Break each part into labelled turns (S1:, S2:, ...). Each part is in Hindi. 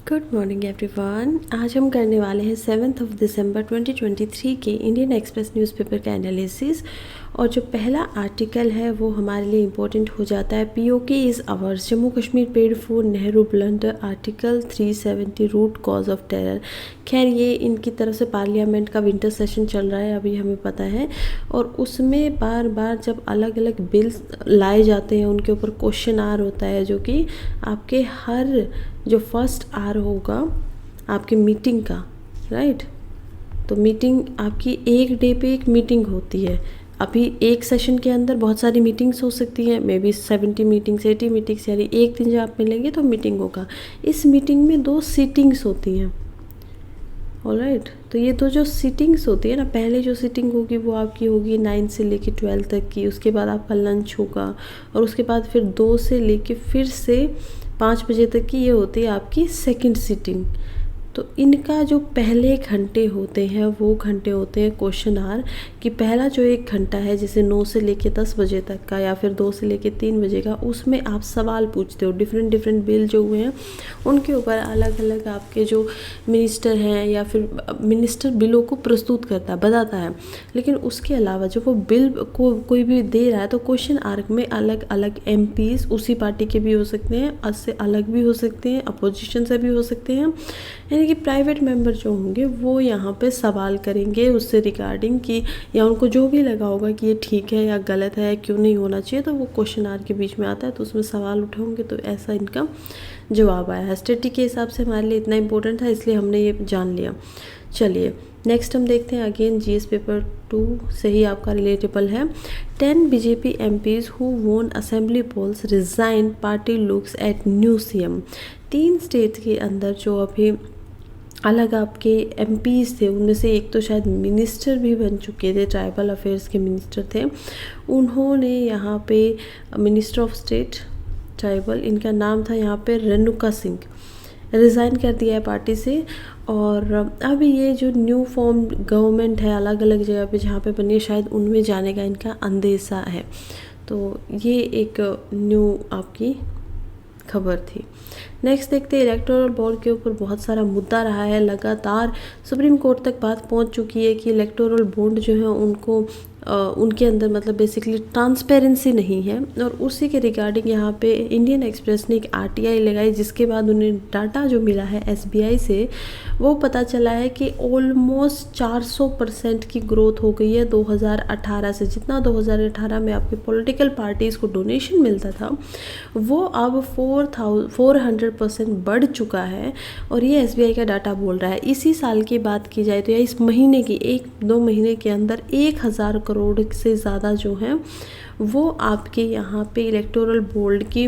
S1: Good morning everyone. आज हम करने वाले हैं 7 दिसंबर 2023 के इंडियन एक्सप्रेस न्यूज़पेपर का एनालिसिस। और जो पहला आर्टिकल है वो हमारे लिए इम्पोर्टेंट हो जाता है। PoK is ours, Jammu Kashmir paid for Nehru blunder, article 370 root cause of terror. खैर ये इनकी तरफ से पार्लियामेंट का विंटर सेशन चल रहा है, अभी हमें पता है। और उसमें बार बार जब अलग अलग बिल्स लाए जाते हैं उनके ऊपर क्वेश्चन आर होता है, जो कि आपके हर जो फर्स्ट आर होगा आपकी मीटिंग का, राइट। तो मीटिंग आपकी एक डे पे एक मीटिंग होती है। अभी एक सेशन के अंदर बहुत सारी मीटिंग्स हो सकती हैं, मे बी 70 मीटिंग्स 80 मीटिंग्स, यानी एक दिन जब आप मिलेंगे तो मीटिंग होगा। इस मीटिंग में 2 सीटिंग्स होती हैं, ऑलराइट। तो ये तो जो सीटिंग्स होती है ना, पहले जो सीटिंग होगी वो आपकी होगी 9 से लेके 12 तक की, उसके बाद आपका लंच होगा, और उसके बाद फिर 2 से लेके फिर से 5 बजे तक की ये होती है आपकी सेकंड सीटिंग। तो इनका जो पहले घंटे होते हैं वो घंटे होते हैं क्वेश्चन आर, कि पहला जो 1 घंटा है जैसे 9 से लेके 10 बजे तक का, या फिर 2 से लेके 3 बजे का, उसमें आप सवाल पूछते हो। डिफरेंट बिल जो हुए हैं उनके ऊपर अलग अलग आपके जो मिनिस्टर हैं या फिर मिनिस्टर बिलों को प्रस्तुत करता है, बताता है। लेकिन उसके अलावा जब वो बिल को कोई भी दे रहा है तो क्वेश्चन आर्क में अलग अलग एमपीज उसी पार्टी के भी हो सकते हैं, उससे अलग भी हो सकते हैं, अपोजिशन से भी हो सकते हैं, यानी कि प्राइवेट मेंबर जो होंगे वो यहाँ पे सवाल करेंगे उससे रिगार्डिंग कि, या उनको जो भी लगा होगा कि ये ठीक है या गलत है, क्यों नहीं होना चाहिए, तो वो क्वेश्चन आर के बीच में आता है, तो उसमें सवाल उठाओगे। तो ऐसा इनका जवाब आया है। स्टडी के हिसाब से हमारे लिए इतना इंपॉर्टेंट था, इसलिए हमने ये जान लिया। चलिए नेक्स्ट हम देखते हैं। अगेन जीएस पेपर 2 से ही आपका रिलेटेबल है। 10 BJP MPs who won assembly polls resign, party looks at new CM. 3 state के अंदर जो अभी अलग आपके एमपीज थे, उनमें से एक तो शायद मिनिस्टर भी बन चुके थे, ट्राइबल अफेयर्स के मिनिस्टर थे। उन्होंने यहाँ पे मिनिस्टर ऑफ स्टेट ट्राइबल, इनका नाम था यहाँ पे रेणुका सिंह, रिज़ाइन कर दिया है पार्टी से। और अभी ये जो न्यू फॉर्म गवर्नमेंट है अलग अलग जगह पे जहाँ पे बनी है, शायद उनमें जाने का इनका अंदेशा है। तो ये एक न्यू आपकी खबर थी। नेक्स्ट देखते हैं, इलेक्टोरल बॉन्ड के ऊपर बहुत सारा मुद्दा रहा है, लगातार सुप्रीम कोर्ट तक बात पहुंच चुकी है कि इलेक्टोरल बॉन्ड जो है उनको उनके अंदर मतलब बेसिकली ट्रांसपेरेंसी नहीं है। और उसी के रिगार्डिंग यहाँ पे इंडियन एक्सप्रेस ने एक आरटीआई लगाई, जिसके बाद उन्हें डाटा जो मिला है एसबीआई से, वो पता चला है कि ऑलमोस्ट 400% की ग्रोथ हो गई है 2018 से। जितना 2018 में आपके पॉलिटिकल पार्टीज़ को डोनेशन मिलता था वो अब 400% बढ़ चुका है। और ये एसबीआई का डाटा बोल रहा है। इसी साल की बात की जाए तो या इस महीने की 1-2 महीने के अंदर 1000 करोड़ से ज़्यादा जो है वो आपके यहाँ पे इलेक्टोरल बॉन्ड की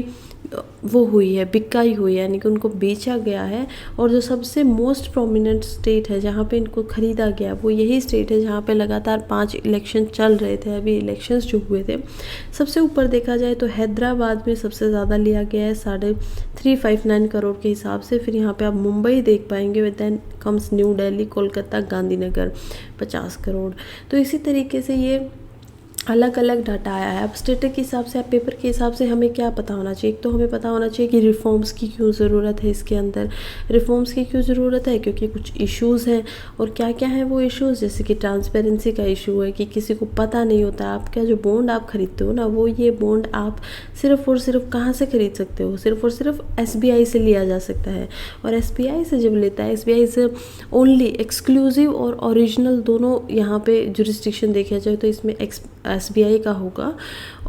S1: वो हुई है, बिकाई हुई है, यानी कि उनको बेचा गया है। और जो सबसे मोस्ट प्रोमिनेंट स्टेट है जहाँ पे इनको ख़रीदा गया वो यही स्टेट है जहाँ पे लगातार 5 इलेक्शन चल रहे थे। अभी इलेक्शंस जो हुए थे, सबसे ऊपर देखा जाए तो हैदराबाद में सबसे ज़्यादा लिया गया है 359 करोड़ के हिसाब से। फिर यहाँ पे आप मुंबई देख पाएंगे, देन कम्स न्यू दिल्ली, कोलकाता, गांधीनगर 50 करोड़। तो इसी तरीके से ये अलग अलग डाटा आया है। अब स्टेट के हिसाब से, अब पेपर के हिसाब से हमें क्या पता होना चाहिए? एक तो हमें पता होना चाहिए कि रिफॉर्म्स की क्यों ज़रूरत है इसके अंदर। रिफॉर्म्स की क्यों ज़रूरत है? क्योंकि कुछ इश्यूज़ हैं। और क्या क्या है वो इश्यूज़? जैसे कि ट्रांसपेरेंसी का इशू है कि किसी को पता नहीं होता। आपका जो बॉन्ड आप खरीदते हो ना, वो ये बॉन्ड आप सिर्फ़ और सिर्फ कहाँ से खरीद सकते हो? सिर्फ और सिर्फ एसबीआई से लिया जा सकता है। और एसबीआई से जब लेता है, एसबीआई से ओनली एक्सक्लूसिव और ओरिजिनल दोनों यहाँ पे जुरिस्डिक्शन देखा जाए तो इसमें एसबीआई का होगा।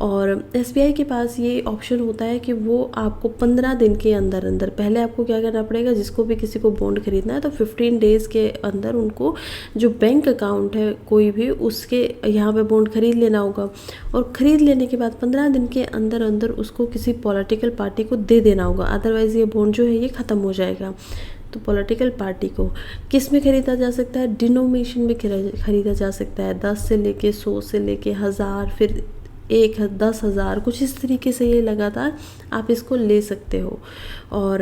S1: और एसबीआई के पास ये ऑप्शन होता है कि वो आपको 15 दिन के अंदर अंदर, पहले आपको क्या करना पड़ेगा, जिसको भी किसी को बॉन्ड खरीदना है तो 15 डेज़ के अंदर उनको जो बैंक अकाउंट है कोई भी, उसके यहाँ पे बॉन्ड खरीद लेना होगा। और ख़रीद लेने के बाद 15 दिन के अंदर अंदर उसको किसी पॉलिटिकल पार्टी को दे देना होगा, अदरवाइज़ ये बॉन्ड जो है ये ख़त्म हो जाएगा। तो पॉलिटिकल पार्टी को किस में ख़रीदा जा सकता है? डिनोमिनेशन में ख़रीदा जा सकता है, 10 से लेके 100 से लेके 1000, फिर 10,000 कुछ इस तरीके से ये लगातार आप इसको ले सकते हो। और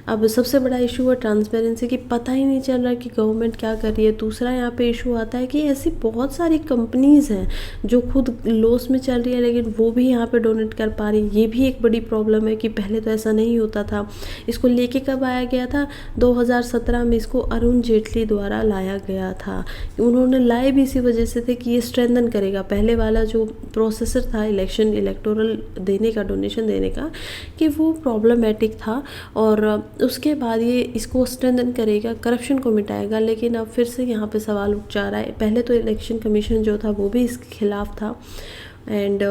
S1: अब सबसे बड़ा इशू है ट्रांसपेरेंसी की, पता ही नहीं चल रहा कि गवर्नमेंट क्या कर रही है। दूसरा यहाँ पे इशू आता है कि ऐसी बहुत सारी कंपनीज़ हैं जो खुद लॉस में चल रही है लेकिन वो भी यहाँ पे डोनेट कर पा रही है। ये भी एक बड़ी प्रॉब्लम है कि पहले तो ऐसा नहीं होता था। इसको लेके कब आया गया था? 2017 में इसको अरुण जेटली द्वारा लाया गया था। उन्होंने लाए भी इसी वजह से थे कि ये स्ट्रेंथन करेगा। पहले वाला जो प्रोसेसर था इलेक्टोरल देने का, डोनेशन देने का, कि वो प्रॉब्लमेटिक था और उसके बाद ये इसको स्ट्रेंथन करेगा, करप्शन को मिटाएगा। लेकिन अब फिर से यहाँ पे सवाल उठ जा रहा है। पहले तो इलेक्शन कमीशन जो था वो भी इसके खिलाफ था एंड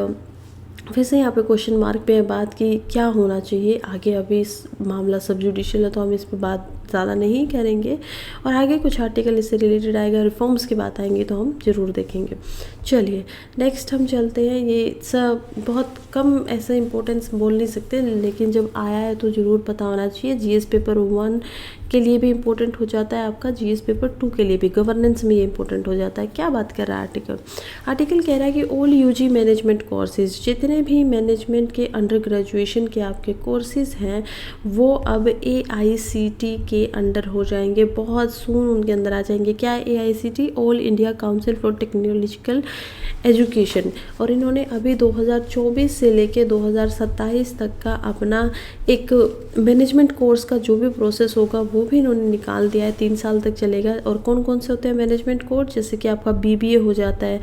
S1: फिर से यहाँ पे क्वेश्चन मार्क पे है बात कि क्या होना चाहिए आगे। अभी इस मामला सब जुडिशियल है तो हम इस पर बात ज़्यादा नहीं करेंगे और आगे कुछ आर्टिकल इससे रिलेटेड आएगा, रिफॉर्म्स की बात आएंगी तो हम ज़रूर देखेंगे। चलिए नेक्स्ट हम चलते हैं। ये सब बहुत कम ऐसा इंपॉर्टेंस बोल नहीं सकते लेकिन जब आया है तो ज़रूर पता होना चाहिए। जीएस पेपर 1 के लिए भी इम्पोर्टेंट हो जाता है आपका, जीएस पेपर 2 के लिए भी, गवर्नेंस में ये इंपॉर्टेंट हो जाता है। क्या बात कर रहा है आर्टिकल कह रहा है कि ऑल यूजी मैनेजमेंट कोर्सेज, जितने भी मैनेजमेंट के अंडर ग्रेजुएशन के आपके कोर्सेज हैं वो अब AICT के अंडर हो जाएंगे, बहुत सून उनके अंदर आ जाएंगे। क्या है AICT? All India council for technological education. और इन्होंने अभी 2024 से लेके 2027 तक का अपना एक मैनेजमेंट कोर्स का जो भी प्रोसेस होगा वो भी इन्होंने निकाल दिया है। 3 साल तक चलेगा। और कौन कौन से होते हैं मैनेजमेंट कोर्स? जैसे कि आपका BBA हो जाता है,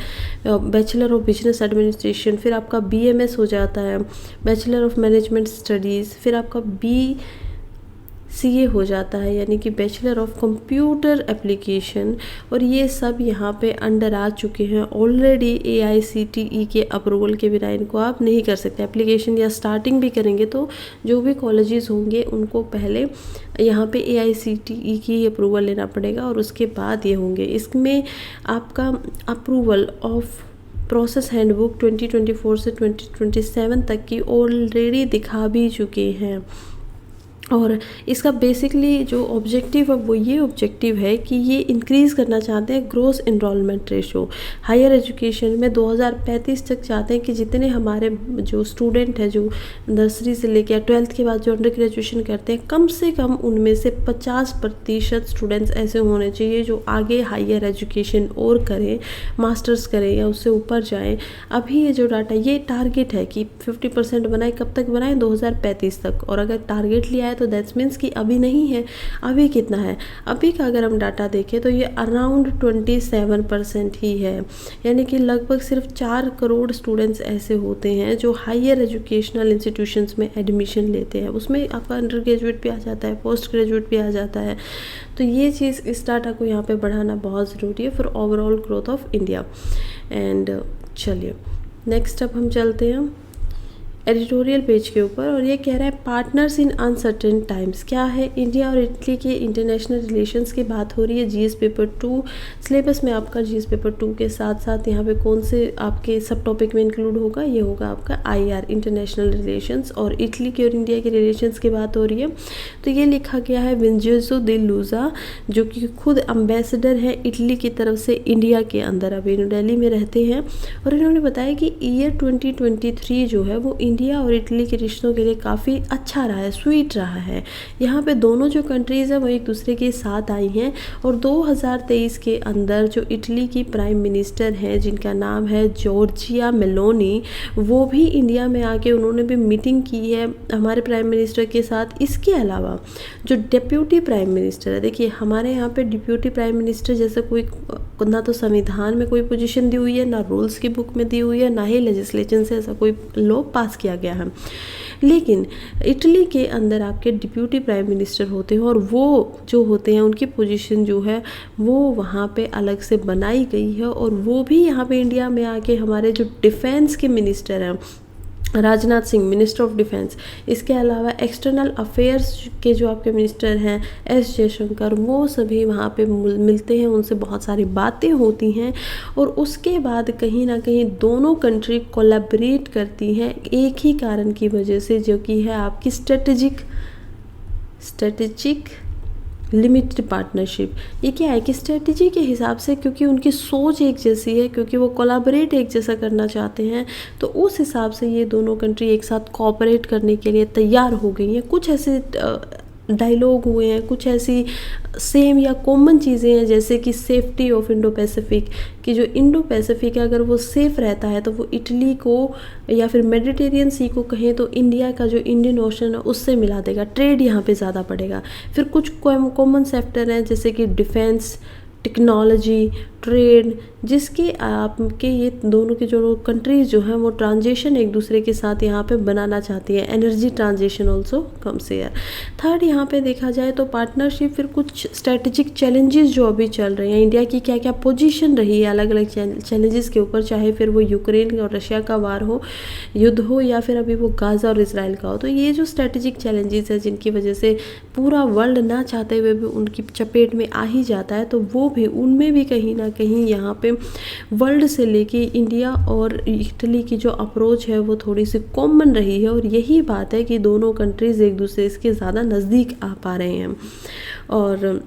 S1: बैचलर ऑफ बिजनेस एडमिनिस्ट्रेशन, फिर आपका BMS हो जाता है, बैचलर ऑफ मैनेजमेंट स्टडीज़, फिर आपका BCA हो जाता है यानी कि बैचलर ऑफ कंप्यूटर एप्लीकेशन। और ये सब यहाँ पे अंडर आ चुके हैं ऑलरेडी। AICTE के अप्रूवल के बिना इनको आप नहीं कर सकते एप्लीकेशन, या स्टार्टिंग भी करेंगे तो जो भी कॉलेजेस होंगे उनको पहले यहाँ पे AICTE की अप्रूवल लेना पड़ेगा और उसके बाद ये होंगे। इसमें आपका अप्रूवल ऑफ प्रोसेस हैंडबुक 2024 से 2027 तक की ऑलरेडी दिखा भी चुके हैं। और इसका बेसिकली जो ऑब्जेक्टिव है वो ये ऑब्जेक्टिव है कि ये इंक्रीज़ करना चाहते हैं gross enrolment ratio. Higher education में 2035 तक चाहते हैं कि जितने हमारे जो स्टूडेंट हैं जो नर्सरी से लेकर 12th के बाद जो अंडर ग्रेजुएशन करते हैं, कम से कम उनमें से 50% स्टूडेंट्स ऐसे होने चाहिए जो आगे हायर एजुकेशन और करें, मास्टर्स करें या उससे ऊपर जाएँ। अभी ये जो डाटा, ये टारगेट है कि 50% बनाए। कब तक बनाए? 2035 तक। और अगर टारगेट लिया है तो दैट्स मीन्स कि अभी नहीं है। अभी कितना है? अभी का अगर हम डाटा देखें तो ये अराउंड 27% ही है, यानी कि लगभग सिर्फ 4 करोड़ स्टूडेंट्स ऐसे होते हैं जो हायर एजुकेशनल इंस्टीट्यूशंस में एडमिशन लेते हैं। उसमें आपका अंडर ग्रेजुएट भी आ जाता है, पोस्ट ग्रेजुएट भी आ जाता है। तो ये चीज़, इस डाटा को यहाँ पे बढ़ाना बहुत ज़रूरी है for overall growth of India. And चलिए नेक्स्ट अब हम चलते हैं एडिटोरियल पेज के ऊपर और ये कह रहा है पार्टनर्स इन अनसर्टेन टाइम्स। क्या है? इंडिया और इटली के इंटरनेशनल रिलेशंस की बात हो रही है। जीएस पेपर 2 सिलेबस में आपका जीएस पेपर 2 के साथ साथ यहाँ पे कौन से आपके सब टॉपिक में इंक्लूड होगा? ये होगा आपका IR इंटरनेशनल रिलेशंस। और इटली के और इंडिया के रिलेशंस की बात हो रही है तो ये लिखा गया है विंजेंजो डी लूजा, जो कि खुद एम्बेसडर है इटली की तरफ से इंडिया के अंदर। अभी न्यू दिल्ली में रहते हैं और इन्होंने बताया कि ईयर 2023 जो है वो इंडिया और इटली के रिश्तों के लिए काफ़ी अच्छा रहा है, स्वीट रहा है। यहाँ पे दोनों जो कंट्रीज़ हैं वो एक दूसरे के साथ आई हैं। और 2023 के अंदर जो इटली की प्राइम मिनिस्टर हैं जिनका नाम है जॉर्जिया मेलोनी, वो भी इंडिया में आके उन्होंने भी मीटिंग की है हमारे प्राइम मिनिस्टर के साथ। इसके अलावा जो डिप्यूटी प्राइम मिनिस्टर है, देखिए हमारे यहाँ पे डिप्यूटी प्राइम मिनिस्टर जैसा कोई ना तो संविधान में कोई पोजीशन दी हुई है, ना रूल्स की बुक में दी हुई है, ना ही लेजिस्लेशन से ऐसा कोई लॉ पास किया गया है। लेकिन इटली के अंदर आपके डिप्यूटी प्राइम मिनिस्टर होते हैं और वो जो होते हैं उनकी पोजीशन जो है वो वहाँ पे अलग से बनाई गई है। और वो भी यहाँ पे इंडिया में आके हमारे जो डिफेंस के मिनिस्टर हैं Rajnath Singh, minister of defence, इसके अलावा एक्सटर्नल अफेयर्स के जो आपके मिनिस्टर हैं S जयशंकर, वो सभी वहाँ पे मिलते हैं, उनसे बहुत सारी बातें होती हैं। और उसके बाद कहीं ना कहीं दोनों कंट्री कोलैबोरेट करती हैं एक ही कारण की वजह से, जो कि है आपकी स्ट्रेटेजिक लिमिटेड पार्टनरशिप। ये क्या है कि स्ट्रेटजी के हिसाब से, क्योंकि उनकी सोच एक जैसी है, क्योंकि वो कोलैबोरेट एक जैसा करना चाहते हैं, तो उस हिसाब से ये दोनों कंट्री एक साथ कोऑपरेट करने के लिए तैयार हो गई हैं। कुछ ऐसे डायलॉग हुए हैं, कुछ ऐसी सेम या कॉमन चीज़ें हैं, जैसे कि सेफ्टी ऑफ इंडो पैसिफिक, कि जो इंडो पैसिफिक है अगर वो सेफ़ रहता है तो वो इटली को या फिर मेडिटेरियन सी को कहें तो इंडिया का जो इंडियन ओशन है उससे मिला देगा, ट्रेड यहाँ पे ज़्यादा बढ़ेगा। फिर कुछ कॉमन सेक्टर हैं जैसे कि डिफेंस, टेक्नोलॉजी, ट्रेड, जिसके आपके ये दोनों की जो कंट्रीज़ जो हैं वो ट्रांजिशन एक दूसरे के साथ यहाँ पे बनाना चाहती है। Energy transition also comes here. Third, यहाँ पे देखा जाए तो पार्टनरशिप, फिर कुछ स्ट्रेटेजिक चैलेंजेस जो अभी चल रहे हैं, इंडिया की क्या क्या पोजीशन रही है अलग अलग चैलेंजेस के ऊपर, चाहे फिर वो यूक्रेन और रशिया का वार हो, युद्ध हो, या फिर अभी वो गाज़ा और इसराइल का हो। तो ये जो स्ट्रेटेजिक चैलेंजेस है जिनकी वजह से पूरा वर्ल्ड ना चाहते हुए भी उनकी चपेट में आ ही जाता है, तो वो भी उनमें भी कहीं ना कहीं यहाँ पे वर्ल्ड से लेके इंडिया और इटली की जो अप्रोच है वो थोड़ी सी कॉमन रही है, और यही बात है कि दोनों कंट्रीज़ एक दूसरे के ज़्यादा नज़दीक आ पा रहे हैं। और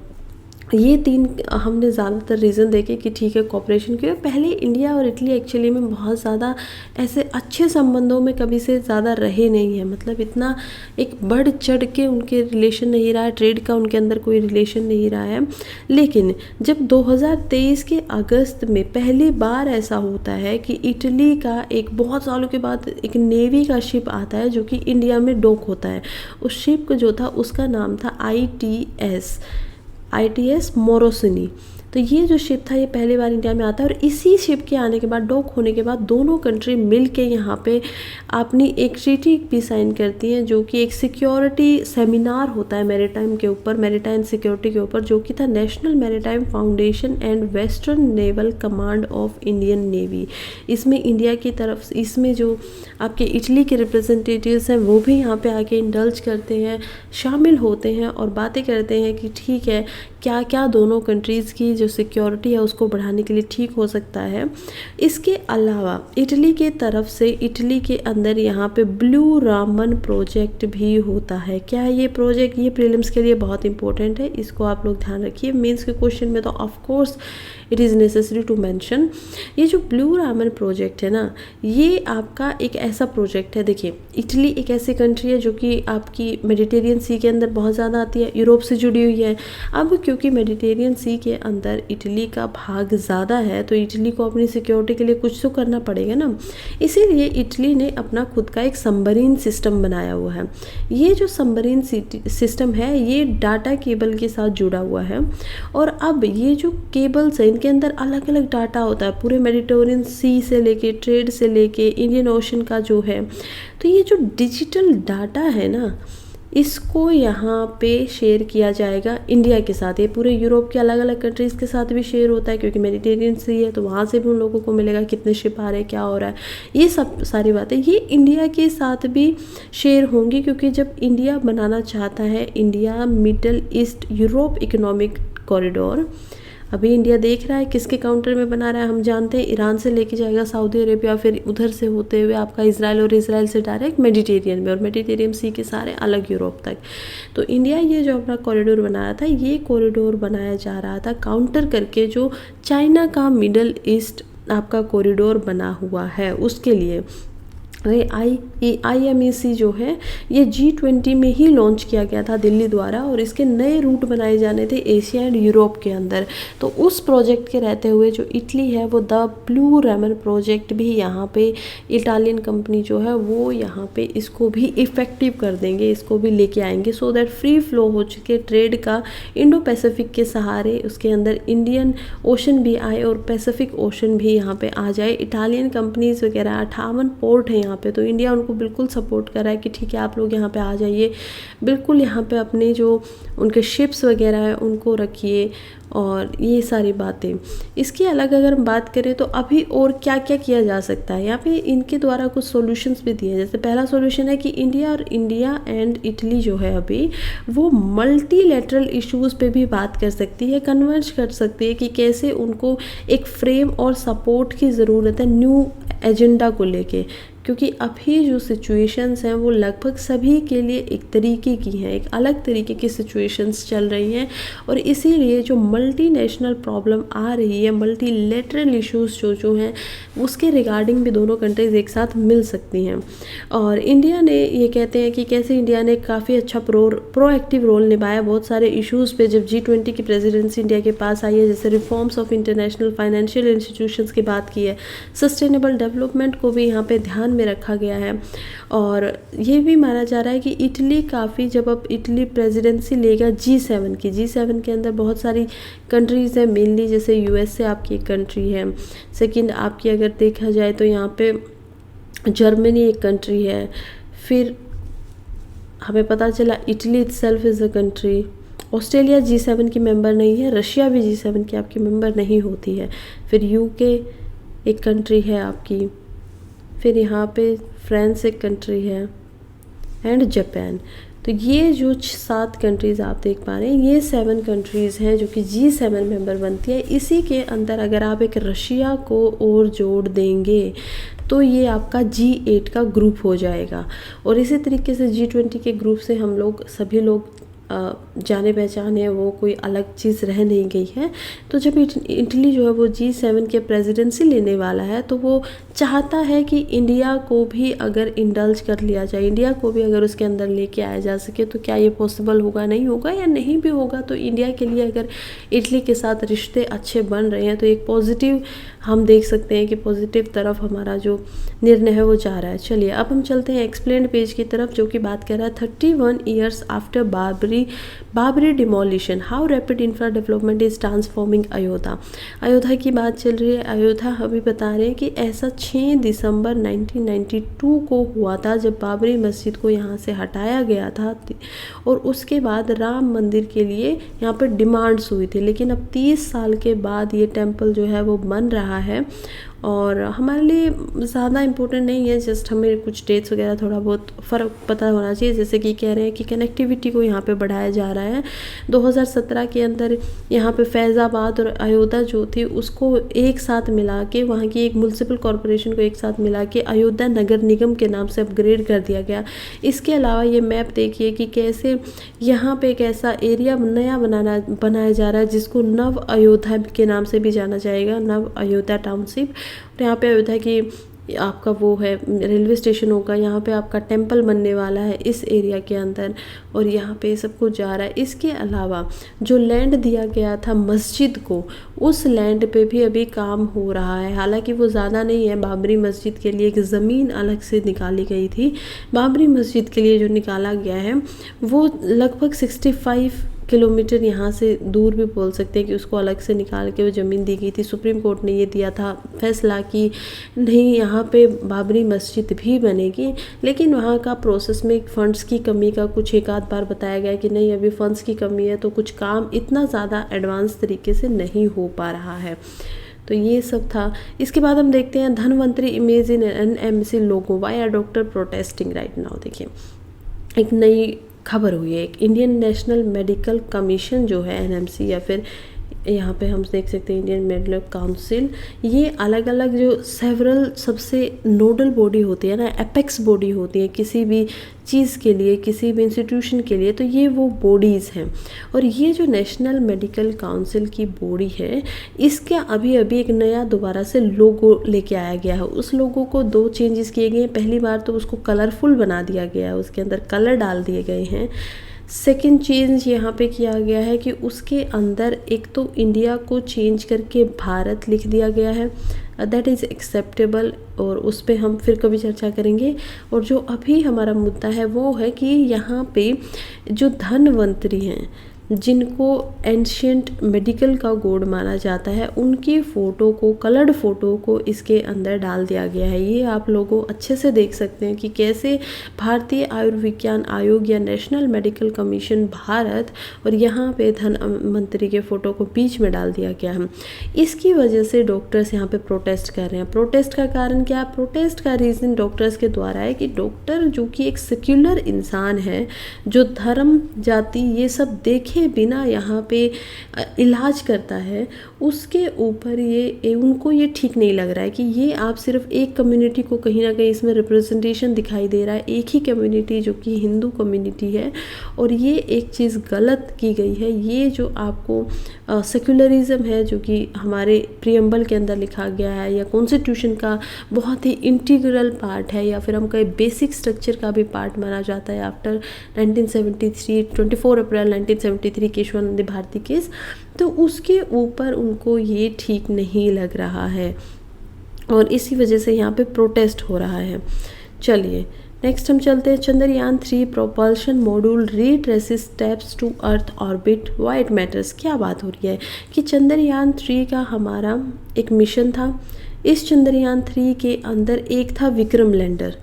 S1: ये तीन हमने ज़्यादातर रीज़न देखे कि ठीक है कॉपरेशन क्यों। पहले इंडिया और इटली एक्चुअली में बहुत ज़्यादा ऐसे अच्छे संबंधों में कभी से ज़्यादा रहे नहीं है, मतलब इतना एक बढ़ चढ़ के उनके रिलेशन नहीं रहा है, ट्रेड का उनके अंदर कोई रिलेशन नहीं रहा है। लेकिन जब 2023 के अगस्त में पहली बार ऐसा होता है कि इटली का एक बहुत सालों के बाद एक नेवी का शिप आता है जो कि इंडिया में डॉक होता है। उस शिप को जो था उसका नाम था ITS मोरोसिनी। तो ये जो शिप था ये पहली बार इंडिया में आता है, और इसी शिप के आने के बाद, डॉक होने के बाद, दोनों कंट्री मिल के यहाँ पे अपनी एक ट्रीटी भी साइन करती हैं, जो कि एक सिक्योरिटी सेमिनार होता है मैरीटाइम के ऊपर, मैरीटाइम सिक्योरिटी के ऊपर, जो कि था national maritime foundation and western naval command of Indian navy. इसमें इंडिया की तरफ, इसमें जो आपके इटली के रिप्रेजेंटेटिव्स हैं वो भी यहाँ पे आके इंडल्ज करते हैं, शामिल होते हैं और बातें करते हैं कि ठीक है क्या क्या दोनों कंट्रीज़ की जो सिक्योरिटी है उसको बढ़ाने के लिए ठीक हो सकता है। इसके अलावा इटली के तरफ से इटली के अंदर यहाँ पे ब्लू रामन प्रोजेक्ट भी होता है। क्या है ये प्रोजेक्ट? ये प्रीलिम्स के लिए बहुत इंपॉर्टेंट है, इसको आप लोग ध्यान रखिए। मेंस के क्वेश्चन में तो of course it is necessary to mention. ये जो ब्लू रामन प्रोजेक्ट है ना, ये आपका एक ऐसा प्रोजेक्ट है, देखिए इटली एक ऐसी कंट्री है जो कि आपकी मेडिटेरियन सी के अंदर बहुत ज़्यादा आती है, यूरोप से जुड़ी हुई है। अब क्योंकि मेडिटेरियन सी के अंदर इटली का भाग ज़्यादा है तो इटली को अपनी सिक्योरिटी के लिए कुछ तो करना पड़ेगा ना, इसीलिए इटली ने अपना खुद का एक सबमरीन सिस्टम बनाया हुआ है। ये जो सबमरीन सिस्टम है ये डाटा केबल के साथ जुड़ा हुआ है, और अब ये जो केबल्स है इनके अंदर अलग अलग डाटा होता है, पूरे मेडिटेरियन सी से लेके, ट्रेड से लेके, इंडियन ओशन का जो है। तो ये जो डिजिटल डाटा है ना, इसको यहाँ पे शेयर किया जाएगा इंडिया के साथ। ये पूरे यूरोप के अलग अलग कंट्रीज़ के साथ भी शेयर होता है, क्योंकि मेडिटेरियन सी है तो वहाँ से भी उन लोगों को मिलेगा कितने शिप आ रहे हैं, क्या हो रहा है, ये सब सारी बातें ये इंडिया के साथ भी शेयर होंगी। क्योंकि जब इंडिया बनाना चाहता है India middle east Europe economic corridor, अभी इंडिया देख रहा है किसके काउंटर में बना रहा है। हम जानते हैं ईरान से लेके जाएगा सऊदी अरेबिया, फिर उधर से होते हुए आपका इजराइल, और इजराइल से डायरेक्ट मेडिटेरियन में, और मेडिटेरियन सी के सारे अलग यूरोप तक। तो इंडिया ये जो अपना कॉरिडोर बनाया था, ये कॉरिडोर बनाया जा रहा था काउंटर करके जो चाइना का मिडल ईस्ट आपका कॉरिडोर बना हुआ है उसके लिए। IMEC जो है ये G20 में ही लॉन्च किया गया था दिल्ली द्वारा, और इसके नए रूट बनाए जाने थे एशिया एंड यूरोप के अंदर। तो उस प्रोजेक्ट के रहते हुए जो इटली है वो द ब्लू रामन प्रोजेक्ट भी यहाँ पे इटालियन कंपनी जो है वो यहाँ पे इसको भी इफ़ेक्टिव कर देंगे, इसको भी लेके आएंगे, सो दैट फ्री फ्लो हो चुके ट्रेड का इंडो पैसिफिक के सहारे उसके अंदर इंडियन ओशन भी आए और पैसिफिक ओशन भी यहाँ पे आ जाए। इटालियन कंपनीज वगैरह 58 पोर्ट हैं पे, तो इंडिया उनको बिल्कुल सपोर्ट कर रहा है कि ठीक है आप लोग यहाँ पे आ जाइए, बिल्कुल यहाँ पे अपने जो उनके शिप्स वगैरह है उनको रखिए, और ये सारी बातें। इसके अलग अगर हम बात करें तो अभी और क्या क्या किया जा सकता है, यहाँ पे इनके द्वारा कुछ सॉल्यूशंस भी दिए हैं। जैसे पहला सॉल्यूशन है कि इंडिया एंड इटली जो है अभी वो मल्टीलैटरल इश्यूज़ पे भी बात कर सकती है, कन्वर्ज कर सकती है कि कैसे उनको एक फ्रेम और सपोर्ट की ज़रूरत है न्यू एजेंडा को लेके, क्योंकि अभी जो सिचुएशंस हैं वो लगभग सभी के लिए एक तरीके की हैं, एक अलग तरीके की सिचुएशंस चल रही हैं, और इसीलिए जो मल्टीनेशनल प्रॉब्लम आ रही है, मल्टीलेटरल इश्यूज जो हैं उसके रिगार्डिंग भी दोनों कंट्रीज़ एक साथ मिल सकती हैं। और इंडिया ने, ये कहते हैं कि कैसे इंडिया ने काफ़ी अच्छा प्रोएक्टिव रोल निभाया बहुत सारे इश्यूज़ पे जब G20 की प्रेसिडेंसी इंडिया के पास आई है, जैसे reforms of international financial institutions की बात की है, सस्टेनेबल डेवलपमेंट को भी यहाँ पे ध्यान में रखा गया है। और ये भी माना जा रहा है कि इटली काफ़ी, जब अब इटली प्रेसिडेंसी लेगा G7 की, G7 के अंदर बहुत सारी कंट्रीज़ हैं, मेनली जैसे USA आपकी एक कंट्री है, सेकंड आपकी अगर देखा जाए तो यहाँ पे जर्मनी एक कंट्री है, फिर हमें पता चला Italy itself is a country, Australia G7 की मेंबर नहीं है, रशिया भी G7 की आपकी मेंबर नहीं होती है, फिर UK एक कंट्री है आपकी, फिर यहाँ पे फ्रांस एक कंट्री है एंड जापान। तो ये जो 7 कंट्रीज़ आप देख पा रहे हैं, ये 7 कंट्रीज़ हैं जो कि G7 मेंबर बनती है। इसी के अंदर अगर आप एक रशिया को और जोड़ देंगे तो ये आपका G8 का ग्रुप हो जाएगा। और इसी तरीके से G20 के ग्रुप से हम लोग सभी लोग जाने पहचाने, वो कोई अलग चीज़ रह नहीं गई है। तो जब इटली जो है वो G7 के प्रेसिडेंसी लेने वाला है, तो वो चाहता है कि इंडिया को भी अगर इंडल्ज कर लिया जाए, इंडिया को भी अगर उसके अंदर लेके आया जा सके, तो क्या ये पॉसिबल होगा, नहीं होगा, या नहीं भी होगा तो इंडिया के लिए अगर इटली के साथ रिश्ते अच्छे बन रहे हैं तो एक पॉजिटिव हम देख सकते हैं कि पॉजिटिव तरफ हमारा जो निर्णय है वो जा रहा है। चलिए अब हम चलते हैं एक्सप्लेन्ड पेज की तरफ, जो कि बात कर रहा है 31 years after Babri demolition, how rapid infra development is transforming Ayodhya. Ayodhya की बात चल रही है। अयोध्या अभी बता रहे हैं कि ऐसा 6 दिसंबर 1992 को हुआ था, जब बाबरी मस्जिद को यहाँ से हटाया गया था, और उसके बाद राम मंदिर के लिए यहाँ पर डिमांड्स हुई थी। लेकिन अब 30 साल के बाद ये टेम्पल जो है वो बन रहा है, और हमारे लिए ज़्यादा इम्पोर्टेंट नहीं है, जस्ट हमें कुछ डेट्स वगैरह थोड़ा बहुत फ़र्क पता होना चाहिए। जैसे कि कह रहे हैं कि कनेक्टिविटी को यहाँ पे बढ़ाया जा रहा है। 2017 के अंदर यहाँ पे फैज़ाबाद और अयोध्या जो थी उसको एक साथ मिला के, वहाँ की एक म्युनिसिपल कॉरपोरेशन को एक साथ मिला के अयोध्या नगर निगम के नाम से अपग्रेड कर दिया गया। इसके अलावा ये मैप देखिए कि कैसे यहाँ पे एक ऐसा एरिया नया बनाया जा रहा है जिसको नव अयोध्या के नाम से भी जाना जाएगा, नव अयोध्या टाउनशिप। और यहाँ पे अयोध्या की आपका वो है रेलवे स्टेशन होगा, यहाँ पे आपका टेम्पल बनने वाला है इस एरिया के अंदर, और यहाँ पे सब कुछ जा रहा है। इसके अलावा जो लैंड दिया गया था मस्जिद को, उस लैंड पे भी अभी काम हो रहा है। हालांकि वो ज़्यादा नहीं है, बाबरी मस्जिद के लिए एक ज़मीन अलग से निकाली गई थी। बाबरी मस्जिद के लिए जो निकाला गया है वो लगभग 65 किलोमीटर यहाँ से दूर भी बोल सकते हैं कि उसको अलग से निकाल के वो ज़मीन दी गई थी। सुप्रीम कोर्ट ने ये दिया था फैसला कि नहीं, यहाँ पे बाबरी मस्जिद भी बनेगी, लेकिन वहाँ का प्रोसेस में फ़ंड्स की कमी का कुछ एक आध बार बताया गया कि नहीं, अभी फ़ंड्स की कमी है, तो कुछ काम इतना ज़्यादा एडवांस तरीके से नहीं हो पा रहा है। तो ये सब था। इसके बाद हम देखते हैं Dhanvantari image in NMC logo, why are doctor protesting right now. देखिए एक नई खबर हुई है, एक इंडियन नेशनल मेडिकल कमीशन जो है NMC, या फिर यहाँ पे हम देख सकते हैं इंडियन मेडिकल काउंसिल, ये अलग अलग जो सेवरल सबसे नोडल बॉडी होती है ना, एपेक्स बॉडी होती है किसी भी चीज़ के लिए, किसी भी इंस्टीट्यूशन के लिए, तो ये वो बॉडीज़ हैं। और ये जो नेशनल मेडिकल काउंसिल की बॉडी है, इसके अभी अभी एक नया दोबारा से लोगो लेके आया गया है। उस लोगो को 2 चेंजेस किए गए हैं। पहली बार तो उसको कलरफुल बना दिया गया है, उसके अंदर कलर डाल दिए गए हैं। सेकेंड चेंज यहाँ पे किया गया है कि उसके अंदर एक तो इंडिया को चेंज करके भारत लिख दिया गया है, दैट इज़ एक्सेप्टेबल, और उस पर हम फिर कभी चर्चा करेंगे। और जो अभी हमारा मुद्दा है वो है कि यहाँ पे जो धनवंतरी हैं, जिनको एंशियंट मेडिकल का गॉड माना जाता है, उनकी फ़ोटो को, कलर्ड फ़ोटो को इसके अंदर डाल दिया गया है। ये आप लोगों अच्छे से देख सकते हैं कि कैसे भारतीय आयुर्विज्ञान आयोग या नेशनल मेडिकल कमीशन भारत, और यहाँ पे धनवंतरी के फ़ोटो को बीच में डाल दिया गया है। इसकी वजह से डॉक्टर्स यहाँ पे प्रोटेस्ट कर रहे हैं। प्रोटेस्ट का कारण क्या है? प्रोटेस्ट का रीज़न डॉक्टर्स के द्वारा है कि डॉक्टर जो कि एक सेक्युलर इंसान है, जो धर्म जाति ये सब देख देखे बिना यहाँ पे इलाज करता है, उसके ऊपर ये उनको ये ठीक नहीं लग रहा है कि ये आप सिर्फ एक कम्युनिटी को कहीं ना कहीं इसमें रिप्रेजेंटेशन दिखाई दे रहा है, एक ही कम्युनिटी जो कि हिंदू कम्युनिटी है, और ये एक चीज़ गलत की गई है। ये जो आपको सेक्युलरिज्म है जो कि हमारे प्रियम्बल के अंदर लिखा गया है या कॉन्स्टिट्यूशन का बहुत ही इंटीग्रल पार्ट है, या फिर हम कहें बेसिक स्ट्रक्चर का भी पार्ट माना जाता है आफ्टर 1973 24 अप्रैल 1973 केशवानंद भारती केस, तो उसके ऊपर उनको ये ठीक नहीं लग रहा है और इसी वजह से यहाँ पे प्रोटेस्ट हो रहा है। चलिए नेक्स्ट हम चलते हैं। Chandrayaan 3 propulsion module retraces steps to earth orbit, why it matters. क्या बात हो रही है कि चंद्रयान 3 का हमारा एक मिशन था। इस चंद्रयान 3 के अंदर एक था विक्रम लैंडर।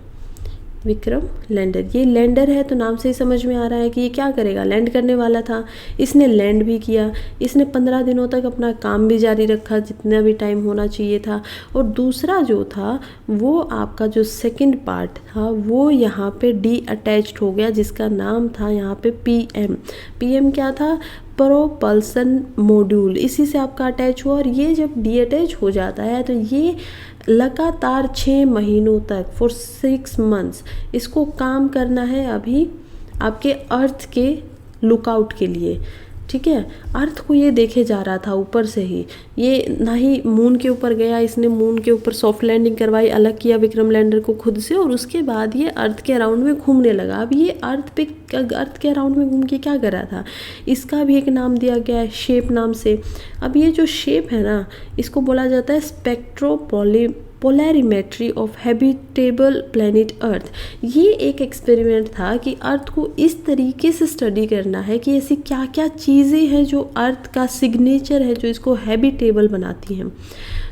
S1: विक्रम लैंडर, ये लैंडर है तो नाम से ही समझ में आ रहा है कि ये क्या करेगा, लैंड करने वाला था। इसने लैंड भी किया, इसने 15 दिनों तक अपना काम भी जारी रखा जितना भी टाइम होना चाहिए था। और दूसरा जो था वो आपका जो सेकंड पार्ट था वो यहाँ पे डी अटैच्ड हो गया, जिसका नाम था यहाँ पे पीएम। पीएम क्या था, प्रोपल्सन मॉड्यूल, इसी से आपका अटैच हुआ। और ये जब डी अटैच हो जाता है तो ये लगातार 6 महीनों तक फॉर 6 मंथ्स इसको काम करना है अभी आपके अर्थ के लुकआउट के लिए। ठीक है, अर्थ को ये देखे जा रहा था ऊपर से ही, ये ना ही मून के ऊपर गया, इसने मून के ऊपर सॉफ्ट लैंडिंग करवाई, अलग किया विक्रम लैंडर को खुद से, और उसके बाद ये अर्थ के अराउंड में घूमने लगा। अब ये अर्थ के अराउंड में घूम के क्या कर रहा था, इसका भी एक नाम दिया गया है शेप नाम से। अब ये जो शेप है ना, इसको बोला जाता है पोलैरिमेट्री ऑफ हैबिटेबल प्लैनेट अर्थ। ये एक एक्सपेरिमेंट था कि अर्थ को इस तरीके से स्टडी करना है कि ऐसी क्या क्या चीज़ें हैं जो अर्थ का सिग्नेचर है जो इसको हैबिटेबल बनाती हैं।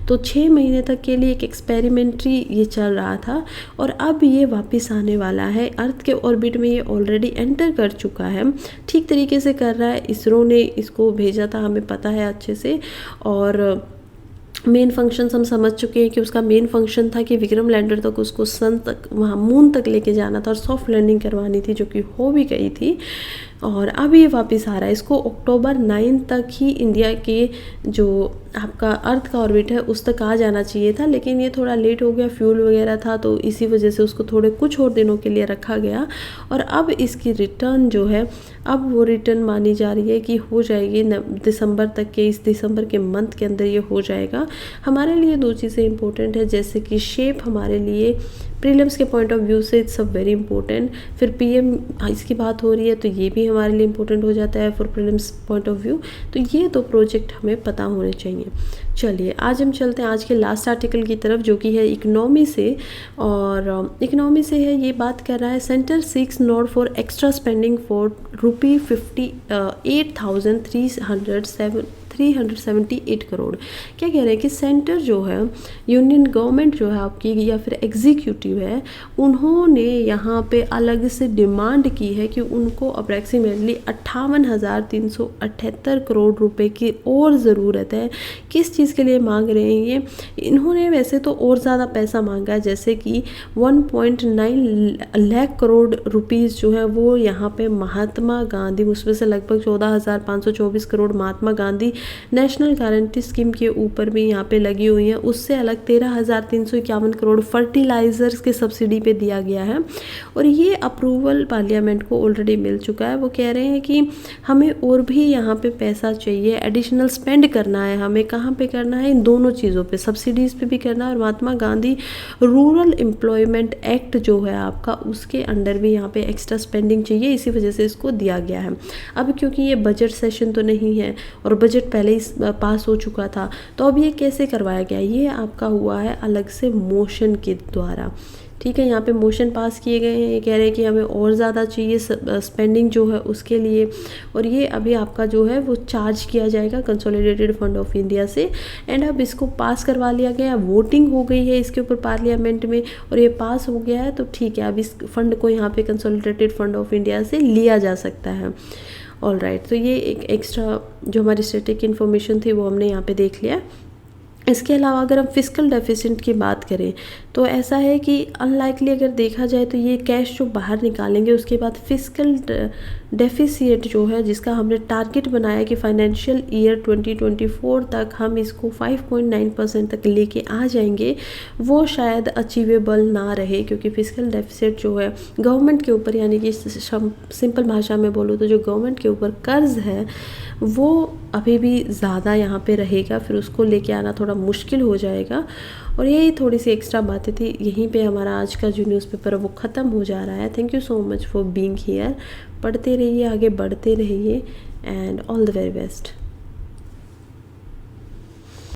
S1: तो 6 महीने तक के लिए एक एक्सपेरिमेंट्री ये चल रहा था और अब ये वापस आने वाला है। अर्थ के ऑर्बिट में ये ऑलरेडी एंटर कर चुका है, ठीक तरीके से कर रहा है। इसरो ने इसको भेजा था, हमें पता है अच्छे से, और मेन फंक्शंस हम समझ चुके हैं कि उसका मेन फंक्शन था कि विक्रम लैंडर तक उसको सन तक, वहाँ मून तक लेके जाना था और सॉफ्ट लैंडिंग करवानी थी, जो कि हो भी गई थी। और अब ये वापस आ रहा है। इसको अक्टूबर 9 तक ही इंडिया के जो आपका अर्थ का ऑर्बिट है उस तक आ जाना चाहिए था, लेकिन ये थोड़ा लेट हो गया, फ्यूल वगैरह था, तो इसी वजह से उसको थोड़े कुछ और दिनों के लिए रखा गया। और अब इसकी रिटर्न जो है, अब वो रिटर्न मानी जा रही है कि हो जाएगी दिसंबर तक के, इस दिसंबर के मंथ के अंदर ये हो जाएगा। हमारे लिए 2 चीज़ें इंपॉर्टेंट है, जैसे कि शेप हमारे लिए प्रीलिम्स के पॉइंट ऑफ व्यू से इट्स अ वेरी इंपॉर्टेंट, फिर पीएम इसकी बात हो रही है तो ये भी हमारे लिए इंपॉर्टेंट हो जाता है for prelims point of view. तो ये 2 प्रोजेक्ट हमें पता होने चाहिए। चलिए आज हम चलते हैं आज के लास्ट आर्टिकल की तरफ, जो कि है इकोनॉमी से। और इकोनॉमी से है, ये बात कर रहा है centre seeks nod for extra spending for ₹58,378 crore. क्या कह रहे हैं कि सेंटर जो है, यूनियन गवर्नमेंट जो है आपकी, या फिर एग्जीक्यूटिव है, उन्होंने यहाँ पे अलग से डिमांड की है कि उनको अप्रॉक्सीमेटली 58,378 करोड़ रुपए की और ज़रूरत है। किस चीज़ के लिए मांग रहे हैं ये? इन्होंने वैसे तो और ज़्यादा पैसा मांगा है, जैसे कि 1.9 लाख करोड़ रुपीज़ जो है वो यहाँ पे महात्मा गांधी, उसमें से लगभग 14,524 crore Mahatma Gandhi national guarantee scheme के ऊपर भी यहाँ पे लगी हुई है। उससे अलग 13,351 करोड़ फर्टिलाइजर्स के सब्सिडी पे दिया गया है, और ये अप्रूवल पार्लियामेंट को ऑलरेडी मिल चुका है। वो कह रहे हैं कि हमें और भी यहाँ पे पैसा चाहिए, एडिशनल स्पेंड करना है। हमें कहाँ पे करना है? इन दोनों चीज़ों पे, सब्सिडीज़ पे भी करना है, और Mahatma Gandhi rural employment act जो है आपका, उसके अंडर भी यहाँ पे एक्स्ट्रा स्पेंडिंग चाहिए। इसी वजह से इसको दिया गया है। अब क्योंकि ये बजट सेशन तो नहीं है और बजट पहले ही पास हो चुका था, तो अब ये कैसे करवाया गया? ये आपका हुआ है अलग से मोशन के द्वारा। ठीक है, यहाँ पे मोशन पास किए गए हैं। ये कह रहे हैं कि हमें और ज़्यादा चाहिए स्पेंडिंग जो है उसके लिए, और ये अभी आपका जो है वो चार्ज किया जाएगा कंसोलिडेटेड फंड ऑफ इंडिया से। एंड अब इसको पास करवा लिया गया, वोटिंग हो गई है इसके ऊपर पार्लियामेंट में, और ये पास हो गया है। तो ठीक है, अब इस फंड को यहाँ पे कंसोलिडेटेड फंड ऑफ इंडिया से लिया जा सकता है। ऑल राइट, तो ये एक एक्स्ट्रा जो हमारी स्टैटिक इन्फॉर्मेशन थी वो हमने यहाँ पे देख लिया। इसके अलावा अगर हम फिस्कल डेफिसिट की बात करें, तो ऐसा है कि अनलाइकली अगर देखा जाए तो ये कैश जो बाहर निकालेंगे उसके बाद फिस्कल डेफिसिट जो है जिसका हमने टारगेट बनाया कि फाइनेंशियल ईयर 2024 तक हम इसको 5.9% तक लेके आ जाएंगे, वो शायद अचीवेबल ना रहे, क्योंकि फिस्कल डेफिसिट जो है गवर्नमेंट के ऊपर, यानी कि सिंपल भाषा में बोलूँ तो जो गवर्नमेंट के ऊपर कर्ज है वो अभी भी ज़्यादा यहाँ पे रहेगा, फिर उसको लेके आना थोड़ा मुश्किल हो जाएगा। और यही थोड़ी सी एक्स्ट्रा बातें थी। यहीं पे हमारा आज का जो न्यूज़पेपर है वो ख़त्म हो जा रहा है। Thank you so much for being here. पढ़ते रहिए, आगे बढ़ते रहिए, and all the very best.